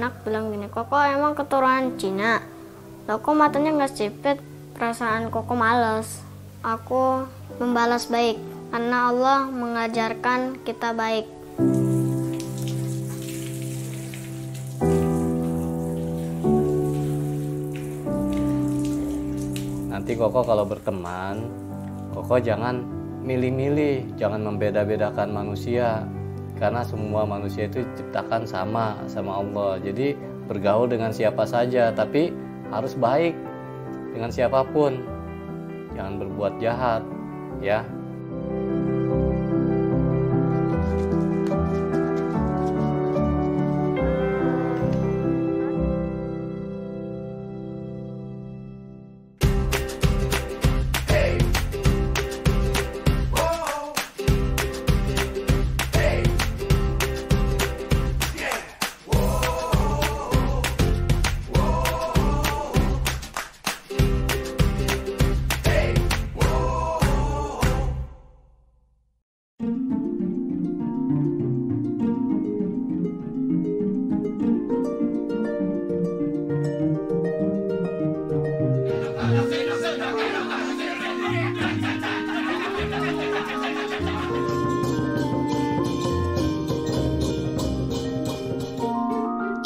anak bilang gini, Koko emang keturunan Cina? Loh kok matanya nggak sipit? Perasaan Koko males. Aku membalas baik, karena Allah mengajarkan kita baik. Nanti Koko kalau berteman, Koko jangan milih-milih, jangan membeda-bedakan manusia. Karena semua manusia itu diciptakan sama Allah. Jadi bergaul dengan siapa saja, tapi harus baik dengan siapapun. Jangan berbuat jahat, ya.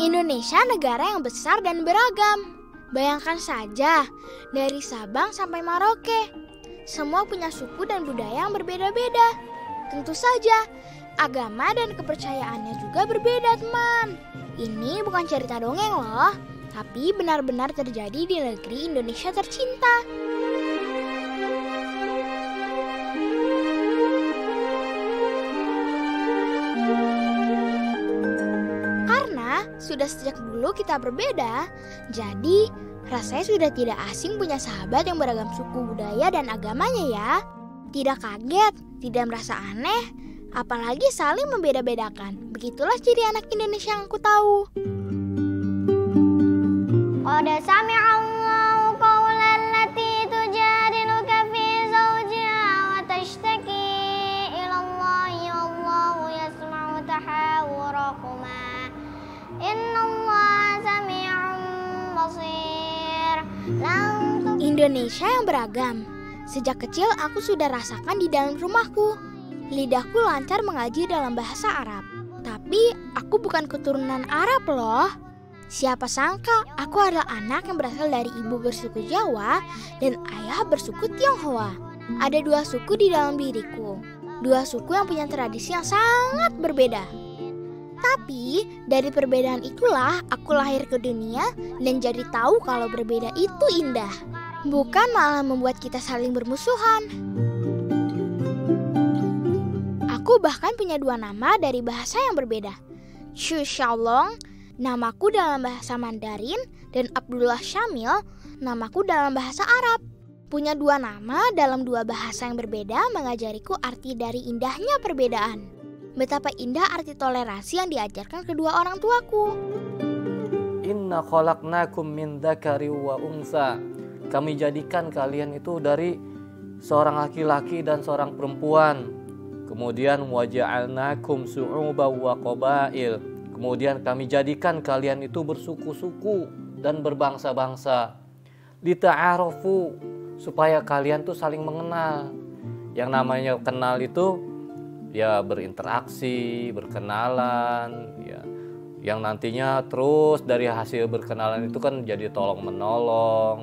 Indonesia negara yang besar dan beragam. Bayangkan saja, dari Sabang sampai Merauke, semua punya suku dan budaya yang berbeda-beda. Tentu saja, agama dan kepercayaannya juga berbeda, teman. Ini bukan cerita dongeng loh, tapi benar-benar terjadi di negeri Indonesia tercinta. Sudah sejak dulu kita berbeda, jadi rasanya sudah tidak asing punya sahabat yang beragam suku, budaya, dan agamanya ya. Tidak kaget, tidak merasa aneh, apalagi saling membeda-bedakan. Begitulah ciri anak Indonesia yang aku tahu. Qad sami'a Allahu qawlan lati tujadiluka fi zawjiha wa tashtaki ila Allahi wallahu yasma'u tahawurakuma. Innallaha sami'un basir. Indonesia yang beragam. Sejak kecil aku sudah rasakan di dalam rumahku. Lidahku lancar mengaji dalam bahasa Arab. Tapi aku bukan keturunan Arab loh. Siapa sangka aku adalah anak yang berasal dari ibu bersuku Jawa dan ayah bersuku Tionghoa. Ada dua suku di dalam diriku. Dua suku yang punya tradisi yang sangat berbeda. Tapi dari perbedaan itulah aku lahir ke dunia dan jadi tahu kalau berbeda itu indah. Bukan malah membuat kita saling bermusuhan. Aku bahkan punya dua nama dari bahasa yang berbeda. Xu Xiaolong, namaku dalam bahasa Mandarin, dan Abdullah Syamil, namaku dalam bahasa Arab. Punya dua nama dalam dua bahasa yang berbeda mengajariku arti dari indahnya perbedaan. Betapa indah arti toleransi yang diajarkan kedua orang tuaku. Inna khalaqnakum min dzakari wa unsa. Kami jadikan kalian itu dari seorang laki-laki dan seorang perempuan. Kemudian waja'alnakum syu'uban wa qabail. Kemudian kami jadikan kalian itu bersuku-suku dan berbangsa-bangsa. Lita'arofu, supaya kalian tuh saling mengenal. Yang namanya kenal itu ya berinteraksi, berkenalan, ya. Yang nantinya terus dari hasil berkenalan itu kan jadi tolong menolong,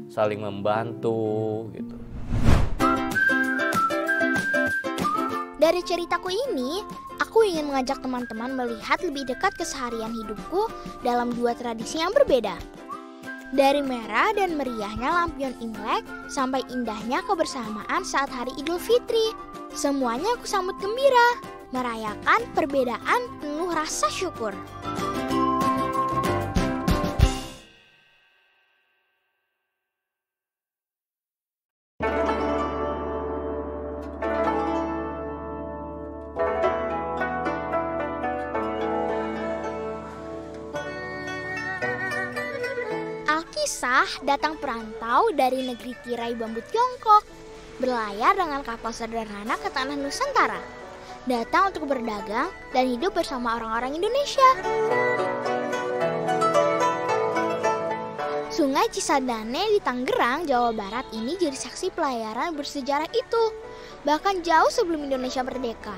saling membantu gitu. Dari ceritaku ini, aku ingin mengajak teman-teman melihat lebih dekat keseharian hidupku dalam dua tradisi yang berbeda. Dari merah dan meriahnya lampion Imlek sampai indahnya kebersamaan saat hari Idul Fitri. Semuanya aku sambut gembira, merayakan perbedaan penuh rasa syukur. Alkisah datang perantau dari negeri tirai bambu Tiongkok, berlayar dengan kapal sederhana ke tanah Nusantara, datang untuk berdagang dan hidup bersama orang-orang Indonesia. Sungai Cisadane di Tangerang, Jawa Barat ini jadi saksi pelayaran bersejarah itu, bahkan jauh sebelum Indonesia merdeka.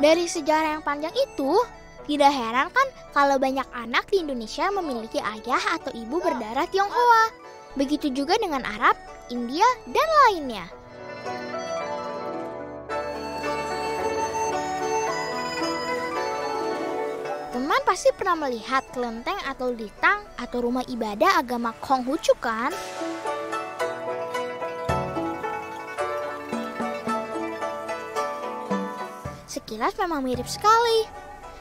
Dari sejarah yang panjang itu, tidak heran kan kalau banyak anak di Indonesia memiliki ayah atau ibu berdarah Tionghoa. Begitu juga dengan Arab, India, dan lainnya. Teman pasti pernah melihat kelenteng atau litang atau rumah ibadah agama Konghucu kan? Sekilas memang mirip sekali.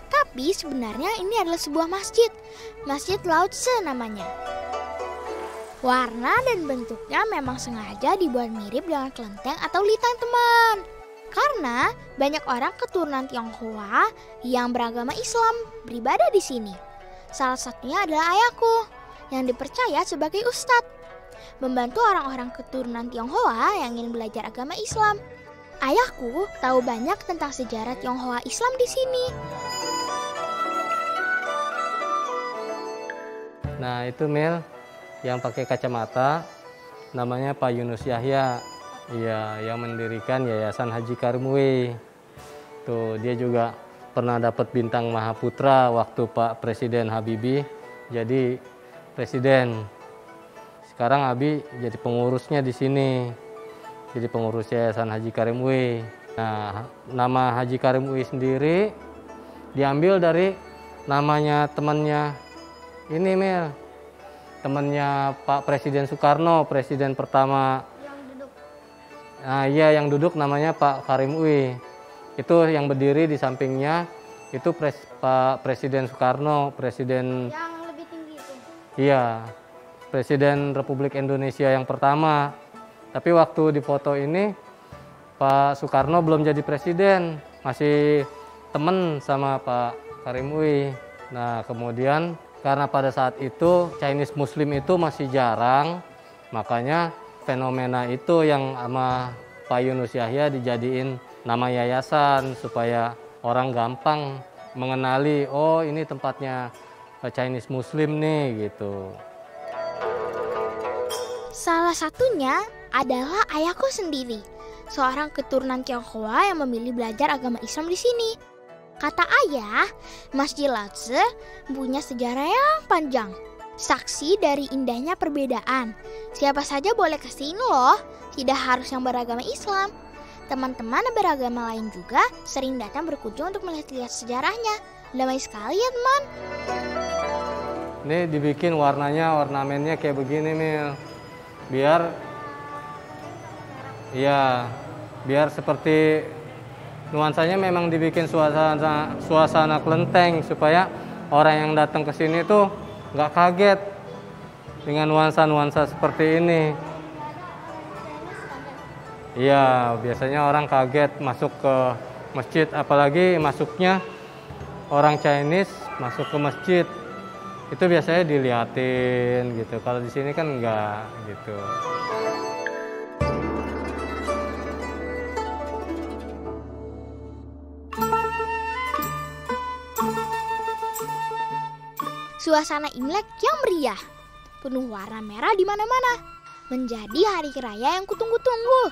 Tapi sebenarnya ini adalah sebuah masjid. Masjid Lao Tse namanya. Warna dan bentuknya memang sengaja dibuat mirip dengan kelenteng atau litang teman. Karena banyak orang keturunan Tionghoa yang beragama Islam beribadah di sini. Salah satunya adalah ayahku yang dipercaya sebagai ustadz, membantu orang-orang keturunan Tionghoa yang ingin belajar agama Islam. Ayahku tahu banyak tentang sejarah Tionghoa Islam di sini. Nah itu Mil yang pakai kacamata namanya Pak Yunus Yahya. Iya, yang mendirikan Yayasan Haji Karim Uwe. Tuh, dia juga pernah dapat bintang Mahaputra waktu Pak Presiden Habibie jadi presiden. Sekarang Abi jadi pengurusnya di sini. Jadi pengurus Yayasan Haji Karim Uwe. Nah, nama Haji Karim Uwe sendiri diambil dari namanya temannya ini Mil. Temannya Pak Presiden Soekarno, presiden pertama. Nah, iya yang duduk namanya Pak Karim Uwe. Itu yang berdiri di sampingnya itu Pak Presiden Soekarno, presiden Yang lebih tinggi itu. Iya, Presiden Republik Indonesia yang pertama. Tapi waktu di foto ini Pak Soekarno belum jadi presiden, masih temen sama Pak Karim Uwe. Nah, kemudian karena pada saat itu Chinese Muslim itu masih jarang, makanya fenomena itu yang sama Pak Yunus Yahya dijadiin nama yayasan supaya orang gampang mengenali, oh ini tempatnya Chinese Muslim nih gitu. Salah satunya adalah ayahku sendiri, seorang keturunan Tionghoa yang memilih belajar agama Islam di sini. Kata ayah, Masjid Lao Tse punya sejarah yang panjang. Saksi dari indahnya perbedaan. Siapa saja boleh ke sini loh, tidak harus yang beragama Islam. Teman-teman beragama lain juga sering datang berkunjung untuk melihat-lihat sejarahnya. Damai sekali ya teman. Ini dibikin warnanya, ornamennya kayak begini Mil. Biar seperti nuansanya memang dibikin suasana kelenteng supaya orang yang datang ke sini tuh nggak kaget dengan nuansa-nuansa seperti ini. Iya, biasanya orang kaget masuk ke masjid, apalagi masuknya orang Chinese masuk ke masjid. Itu biasanya diliatin gitu. Kalau di sini kan enggak gitu. Suasana Imlek yang meriah, penuh warna merah di mana-mana, menjadi hari raya yang kutunggu-tunggu.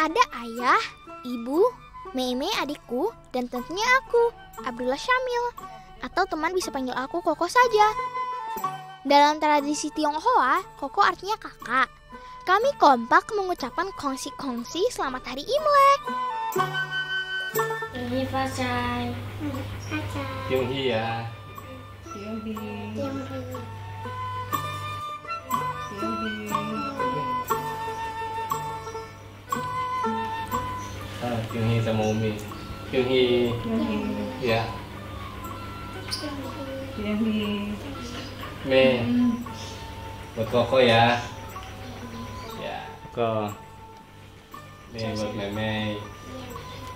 Ada ayah, ibu, Mei adikku, dan tentunya aku, Abdullah Syamil, atau teman bisa panggil aku Koko saja. Dalam tradisi Tionghoa, Koko artinya kakak. Kami kompak mengucapkan kongsi-kongsi selamat hari Imlek. Ini Fasai. Tionghi ya. Tionghi sama Umi. Tionghi. Ya. Mei. Buat Koko ya. Ya. Koko. Nih buat Mei.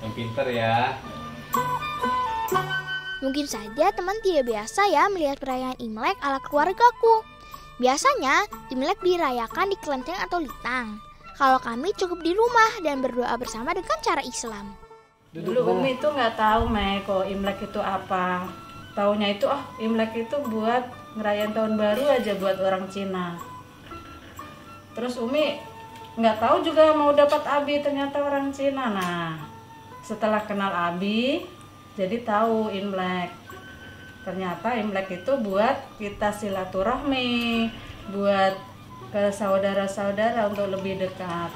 Yang pinter ya. Mungkin saja teman tidak biasa ya melihat perayaan Imlek ala keluargaku. Biasanya Imlek dirayakan di kelenteng atau litang. Kalau kami cukup di rumah dan berdoa bersama dengan cara Islam. Dulu Umi itu nggak tahu kok Imlek itu apa. Taunya itu Imlek itu buat ngerayain tahun baru aja buat orang Cina. Terus Umi nggak tahu juga mau dapat Abi, ternyata orang Cina. Nah, setelah kenal Abi, jadi tahu Imlek. Ternyata Imlek itu buat kita silaturahmi, buat ke saudara-saudara untuk lebih dekat.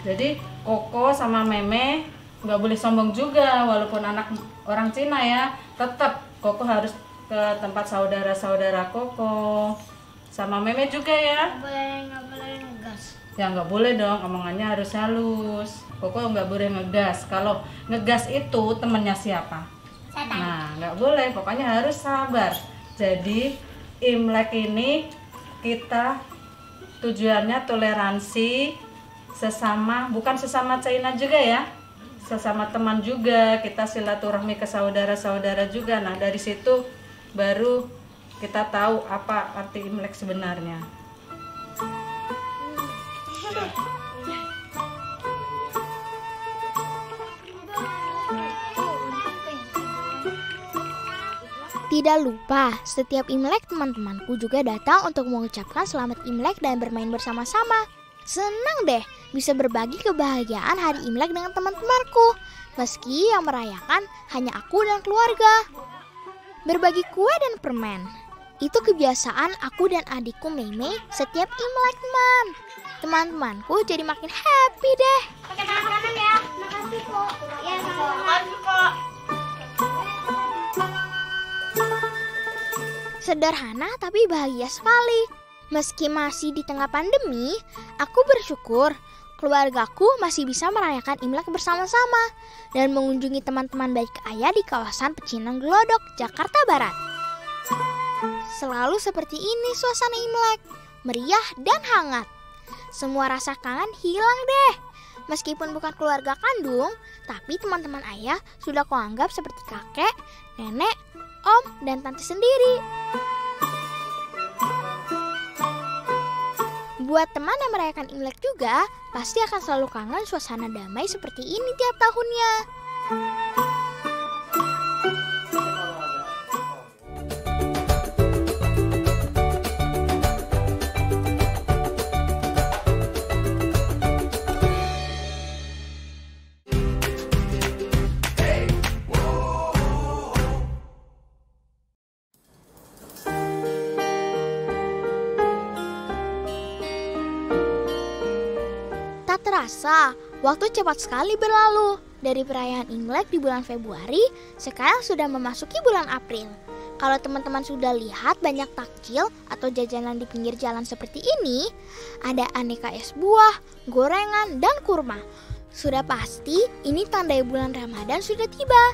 Jadi Koko sama Meme nggak boleh sombong juga, walaupun anak orang Cina ya, tetap Koko harus ke tempat saudara-saudara Koko, sama Meme juga ya. Nggak boleh ngegas. Ya nggak boleh dong, omongannya harus halus. Koko nggak boleh ngegas. Kalau ngegas itu temennya siapa? Setan. Nah nggak boleh, pokoknya harus sabar. Jadi Imlek ini kita tujuannya toleransi sesama, bukan sesama China juga ya, sesama teman juga, kita silaturahmi ke saudara-saudara juga. Nah dari situ baru kita tahu apa arti Imlek sebenarnya. Tidak lupa, setiap Imlek teman-temanku juga datang untuk mengucapkan selamat Imlek dan bermain bersama-sama. Senang deh bisa berbagi kebahagiaan hari Imlek dengan teman-temanku, meski yang merayakan hanya aku dan keluarga. Berbagi kue dan permen, itu kebiasaan aku dan adikku Meme setiap Imlek, teman. Teman-temanku jadi makin happy deh. Pakai tangan kanan ya. Makasih kok. Ya, makasih kok. Sederhana tapi bahagia sekali. Meski masih di tengah pandemi, aku bersyukur keluargaku masih bisa merayakan Imlek bersama-sama dan mengunjungi teman-teman baik ayah di kawasan Pecinan Glodok, Jakarta Barat. Selalu seperti ini suasana Imlek, meriah dan hangat. Semua rasa kangen hilang deh. Meskipun bukan keluarga kandung, tapi teman-teman ayah sudah kuanggap seperti kakek, nenek, om, dan tante sendiri. Buat teman yang merayakan Imlek juga, pasti akan selalu kangen suasana damai seperti ini tiap tahunnya. Tak terasa, waktu cepat sekali berlalu. Dari perayaan Imlek di bulan Februari, sekarang sudah memasuki bulan April. Kalau teman-teman sudah lihat banyak takjil atau jajanan di pinggir jalan seperti ini, ada aneka es buah, gorengan, dan kurma. Sudah pasti ini tandai bulan Ramadan sudah tiba.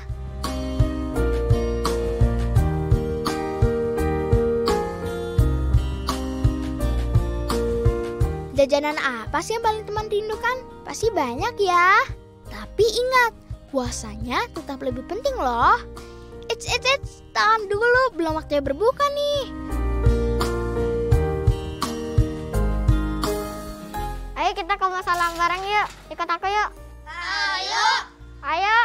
Jajanan apa sih yang paling teman rindukan? Pasti banyak ya. Tapi ingat, puasanya tetap lebih penting loh. Tahan dulu, belum waktunya berbuka nih. Ayo kita ke masalah bareng yuk. Ikut aku yuk. Ayo. Ayo.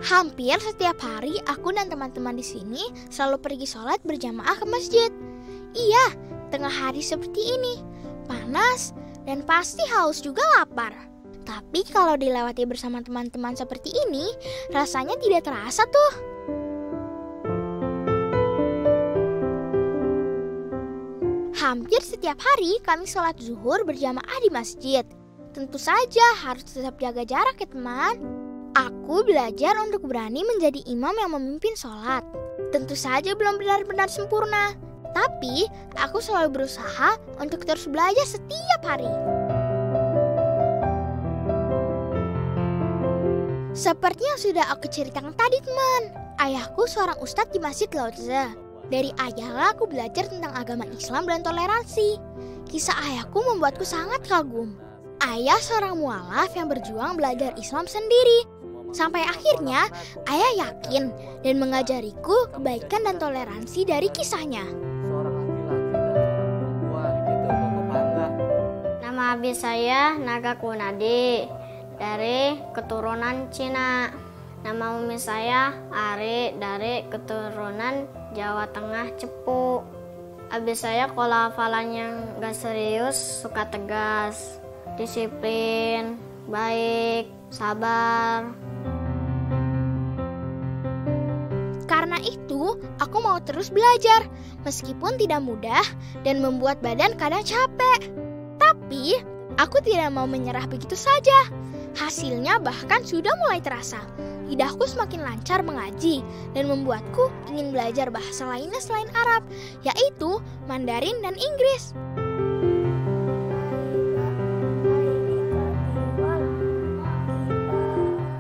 Hampir setiap hari aku dan teman-teman di sini selalu pergi sholat berjamaah ke masjid. Iya, tengah hari seperti ini, panas dan pasti haus juga lapar. Tapi kalau dilewati bersama teman-teman seperti ini, rasanya tidak terasa tuh. Hampir setiap hari kami sholat zuhur berjamaah di masjid. Tentu saja harus tetap jaga jarak ya teman. Aku belajar untuk berani menjadi imam yang memimpin sholat. Tentu saja belum benar-benar sempurna, tapi aku selalu berusaha untuk terus belajar setiap hari. Seperti yang sudah aku ceritakan tadi teman, ayahku seorang ustadz di Masjid Lao-Tzu. Dari ayahlah aku belajar tentang agama Islam dan toleransi. Kisah ayahku membuatku sangat kagum. Ayah seorang mualaf yang berjuang belajar Islam sendiri. Sampai akhirnya ayah yakin dan mengajariku kebaikan dan toleransi dari kisahnya. Seorang laki-laki dan seorang perempuan gitu, Koko bangga. Nama abi saya Naga Kunadi dari keturunan Cina. Nama umi saya Ari dari keturunan Jawa Tengah Cepu. Abi saya kalau hafalannya gak serius suka tegas, disiplin, baik, sabar. Karena itu, aku mau terus belajar, meskipun tidak mudah dan membuat badan kadang capek. Tapi, aku tidak mau menyerah begitu saja. Hasilnya bahkan sudah mulai terasa. Lidahku semakin lancar mengaji dan membuatku ingin belajar bahasa lainnya selain Arab, yaitu Mandarin dan Inggris.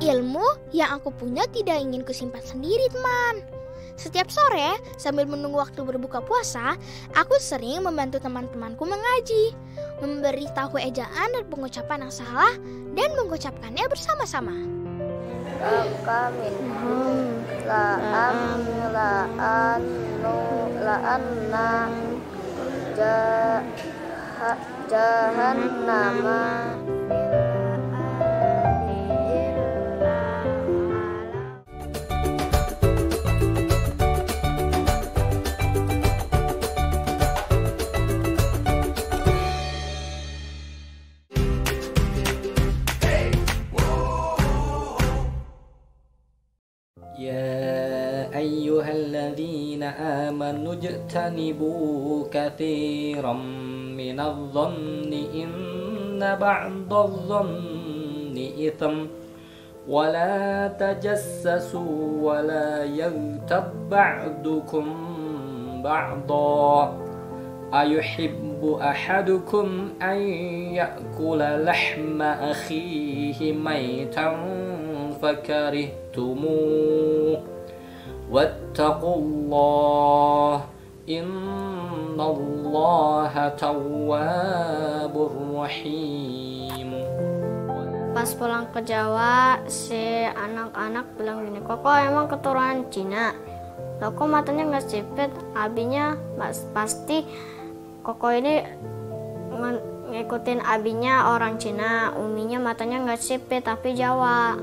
Ilmu yang aku punya tidak ingin kusimpan sendiri teman. Setiap sore sambil menunggu waktu berbuka puasa, aku sering membantu teman-temanku mengaji, memberitahu ejaan dan pengucapan yang salah dan mengucapkannya bersama-sama. Ya ayyuhalladzina amanu ijtanibu katsiran minadh-dhanni inna ba'dadh-dhanni itsm wa la tajassasu wa la yaghtab ba'dukum ba'dha ayuhibbu ahadukum an ya'kula lahma akhihi maytan fakarihtumuh wattaqullah innallaha tawwabur rahim. Pas pulang ke Jawa, si anak-anak bilang gini, Koko emang keturunan Cina? Loh kok matanya nggak sipit? Abinya pasti Koko ini ngikutin abinya orang Cina, uminya matanya nggak sipit tapi Jawa.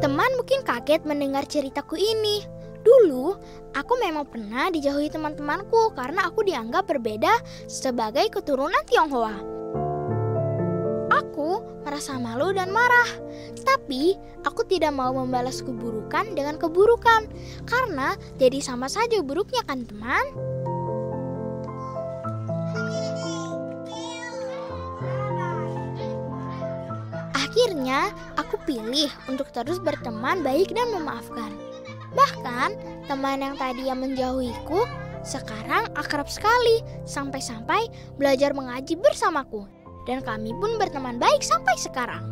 Teman mungkin kaget mendengar ceritaku ini. Dulu, aku memang pernah dijauhi teman-temanku karena aku dianggap berbeda sebagai keturunan Tionghoa. Aku merasa malu dan marah. Tapi, aku tidak mau membalas keburukan dengan keburukan. Karena jadi sama saja buruknya kan teman? Akhirnya, aku pilih untuk terus berteman baik dan memaafkan. Bahkan, teman yang tadi yang menjauhiku, sekarang akrab sekali sampai-sampai belajar mengaji bersamaku. Dan kami pun berteman baik sampai sekarang.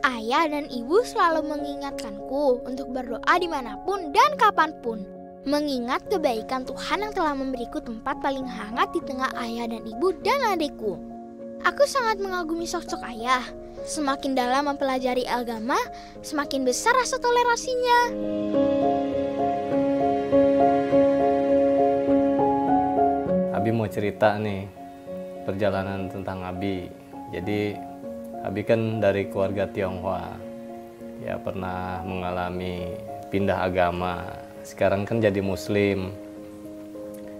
Ayah dan ibu selalu mengingatkanku untuk berdoa dimanapun dan kapanpun. Mengingat kebaikan Tuhan yang telah memberiku tempat paling hangat di tengah ayah dan ibu dan adikku. Aku sangat mengagumi sosok ayah. Semakin dalam mempelajari agama, semakin besar rasa toleransinya. Abi mau cerita nih perjalanan tentang Abi. Jadi Abi kan dari keluarga Tionghoa. Ya pernah mengalami pindah agama. Sekarang kan jadi Muslim.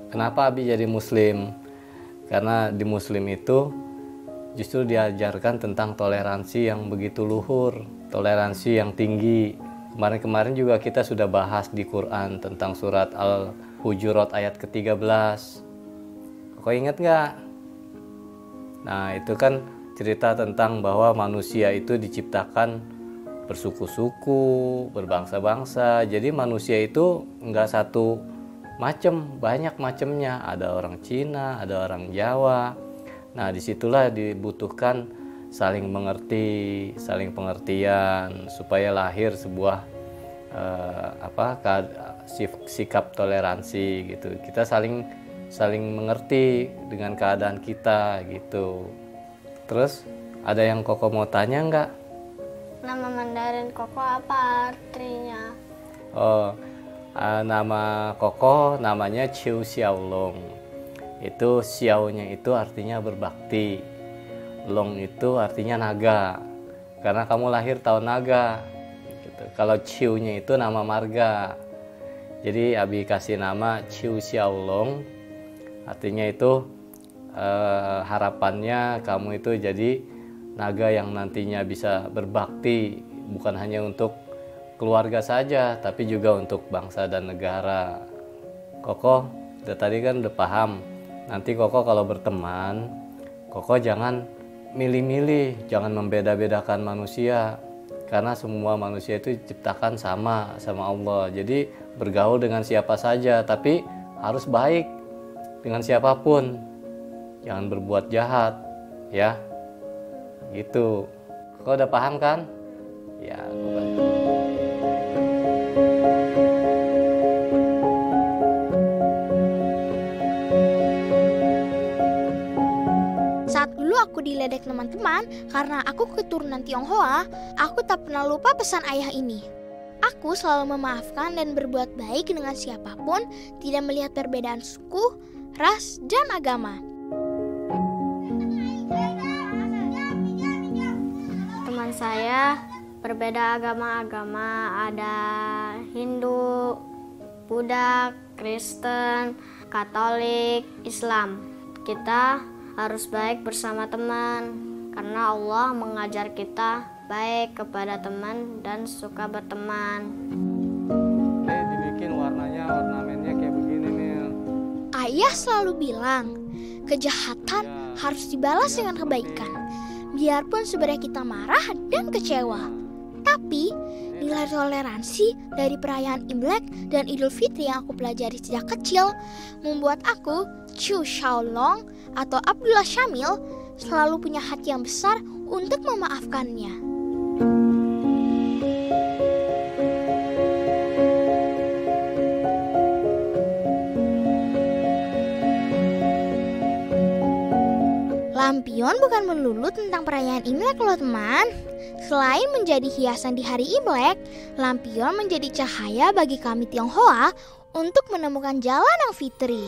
Kenapa Abi jadi Muslim? Karena di Muslim itu justru diajarkan tentang toleransi yang begitu luhur, toleransi yang tinggi. Kemarin-kemarin juga kita sudah bahas di Quran tentang surat Al-Hujurat ayat ke-13. Kok ingat nggak? Nah, itu kan cerita tentang bahwa manusia itu diciptakan bersuku-suku, berbangsa-bangsa. Jadi manusia itu nggak satu macam, banyak macamnya. Ada orang Cina, ada orang Jawa. Nah, disitulah dibutuhkan saling mengerti, saling pengertian supaya lahir sebuah sikap toleransi gitu. Kita saling mengerti dengan keadaan kita gitu. Terus ada yang Koko mau tanya nggak? Nama Mandarin Koko apa artinya? Nama Koko namanya Chiu Xiaolong. Itu xiao-nya itu artinya berbakti, long itu artinya naga, karena kamu lahir tahun naga gitu. Kalau Chiu-nya itu nama marga, jadi Abi kasih nama Chiu Xiaolong, artinya itu harapannya kamu itu jadi naga yang nantinya bisa berbakti, bukan hanya untuk keluarga saja tapi juga untuk bangsa dan negara. Koko tadi kan udah paham. Nanti Koko kalau berteman, Koko jangan milih-milih, jangan membeda-bedakan manusia. Karena semua manusia itu diciptakan sama Allah. Jadi bergaul dengan siapa saja, tapi harus baik dengan siapapun. Jangan berbuat jahat, ya. Gitu. Koko udah paham kan? Ya, aku diledek teman-teman karena aku keturunan Tionghoa, aku tak pernah lupa pesan ayah ini. Aku selalu memaafkan dan berbuat baik dengan siapapun, tidak melihat perbedaan suku, ras, dan agama. Teman saya berbeda agama-agama, ada Hindu, Buddha, Kristen, Katolik, Islam. Kita harus baik bersama teman, karena Allah mengajar kita baik kepada teman dan suka berteman. Dibikin warnanya, ornamennya kayak begini nih. Ayah selalu bilang, kejahatan harus dibalas dengan kebaikan, biarpun sebenarnya kita marah dan kecewa. Tapi nilai toleransi dari perayaan Imlek dan Idul Fitri yang aku pelajari sejak kecil membuat aku, Chiu Xiaolong atau Abdullah Syamil, selalu punya hati yang besar untuk memaafkannya. Lampion bukan melulu tentang perayaan Imlek loh teman. Selain menjadi hiasan di hari Imlek, lampion menjadi cahaya bagi kami Tionghoa untuk menemukan jalan yang fitri.